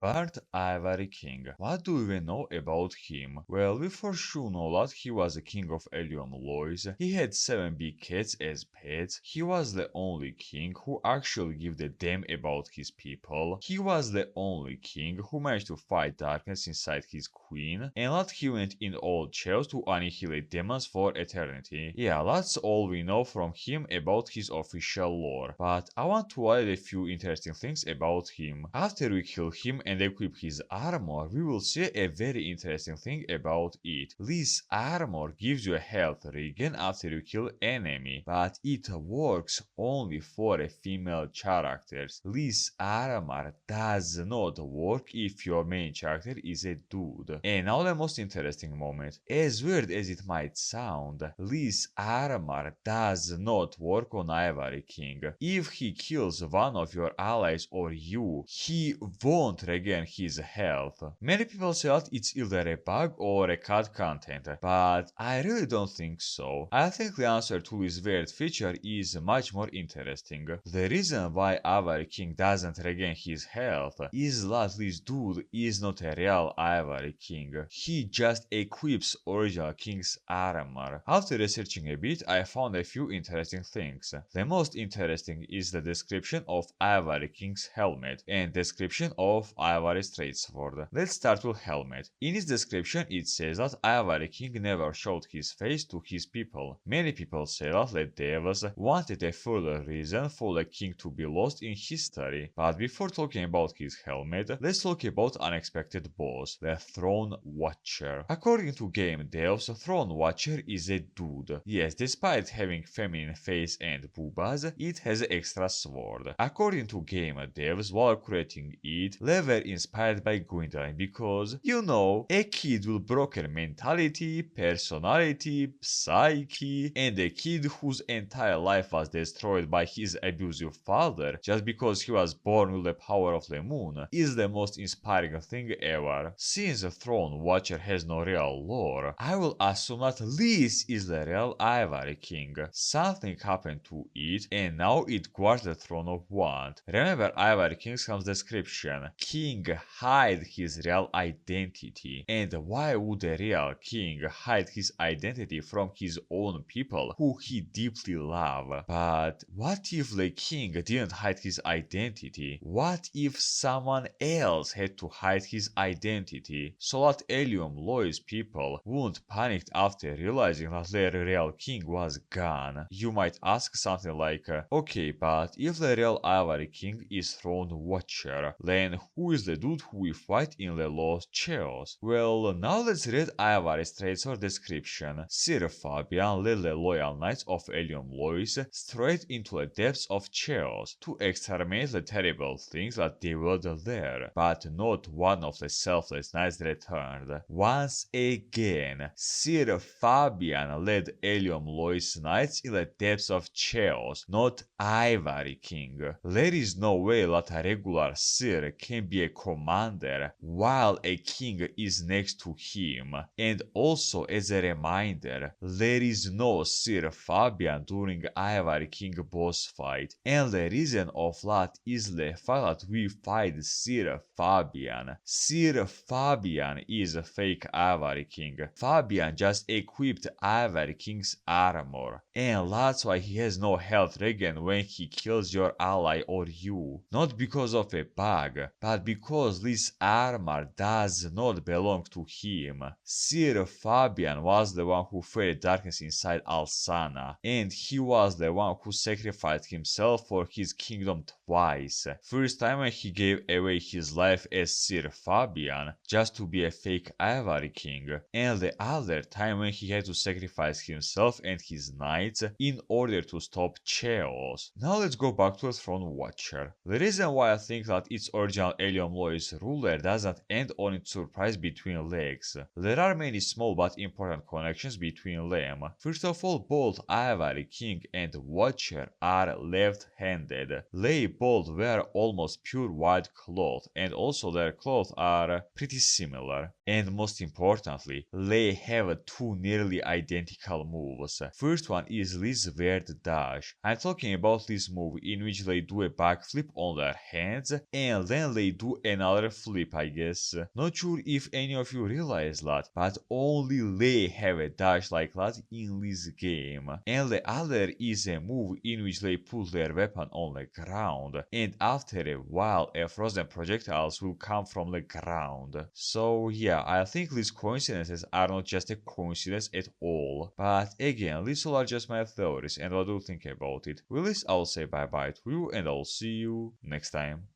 Part Ivory King. What do we know about him? Well, we for sure know that he was the king of Elion Lois. He had 7 big cats as pets. He was the only king who actually gave a damn about his people. He was the only king who managed to fight darkness inside his queen, and that he went in all chaos to annihilate demons for eternity. Yeah, that's all we know from him about his official lore. But I want to add a few interesting things about him. After we kill him and equip his armor, we will see a very interesting thing about it. This armor gives you a health regen after you kill enemy, but it works only for female characters. This armor does not work if your main character is a dude. And now the most interesting moment. As weird as it might sound, this armor does not work on Ivory King. If he kills one of your allies or you, he won't regain his health. Many people say that it's either a bug or a cut content, but I really don't think so. I think the answer to this weird feature is much more interesting. The reason why Ivory King doesn't regain his health is that this dude is not a real Ivory King. He just equips original King's armor. After researching a bit, I found a few interesting things. The most interesting is the description of Ivory King's helmet and description of Ivory's greatsword. Let's start with helmet. In its description it says that Ivory King never showed his face to his people. Many people say that the devils wanted a further reason for the king to be lost in history. But before talking about his helmet, let's talk about unexpected boss, the Throne Watcher. According to game devs, Throne Watcher is a dude. Yes, despite having feminine face and boobas, it has extra sword. According to game devs, while creating it, they were inspired by Gwendolyn because, you know, a kid with broken mentality, personality, psyche, and a kid whose entire life was destroyed by his abusive father just because he was born with the power of the moon is the most inspiring thing ever. Since the Throne Watcher has no real lore, I will assume that this is the real Ivory King. Something happened to it and now it guards the Throne of Want. Remember Ivory King's description. King hide his real identity. And why would a real king hide his identity from his own people who he deeply loves? But what if the king didn't hide his identity? What if someone else had to hide his identity so that Elium Lois people wouldn't panic after realizing that their real king was gone? You might ask something like, okay, but if the real Ivory King is Throne Watcher, then who is the dude who we fight in the Lost Chaos? Well, now let's read Ivory's tracer description. Sir Fabian led the loyal knights of Elium Lois straight into the depths of chaos to exterminate the terrible things that dwelled there, but not one of the selfless knights returned. Once again, Sir Fabian led Elium Lois knights in the depths of chaos, not Ivory King. There is no way that a regular Sir can be a commander while a king is next to him. And also as a reminder, there is no Sir Fabian during Ivory King boss fight, and the reason of that is the fact that we fight Sir Fabian. Sir Fabian is a fake Ivory King. Fabian just equipped Ivory King's armor, and that's why he has no health regen when he kills your ally or you. Not because of a bug, but because this armor does not belong to him. Sir Fabian was the one who fed darkness inside Alsana, and he was the one who sacrificed himself for his kingdom twice. First time when he gave away his life as Sir Fabian just to be a fake Ivory King, and the other time when he had to sacrifice himself and his knights in order to stop chaos. Now let's go back to the Throne Watcher. The reason why I think that its original Elium Lois ruler doesn't end on its surprise between legs. There are many small but important connections between them. First of all, both Ivory King and Watcher are left-handed. They both wear almost pure white cloth, and also their clothes are pretty similar. And most importantly, they have two nearly identical moves. First one is Lee's weird dash. I'm talking about this move in which they do a backflip on their hands and then they do another flip, I guess. Not sure if any of you realize that, but only they have a dash like that in this game. And the other is a move in which they put their weapon on the ground, and after a while a frozen projectiles will come from the ground. So yeah, I think these coincidences are not just a coincidence at all. But again, these all are just my theories and what do you think about it? With this, I'll say bye bye to you and I'll see you next time.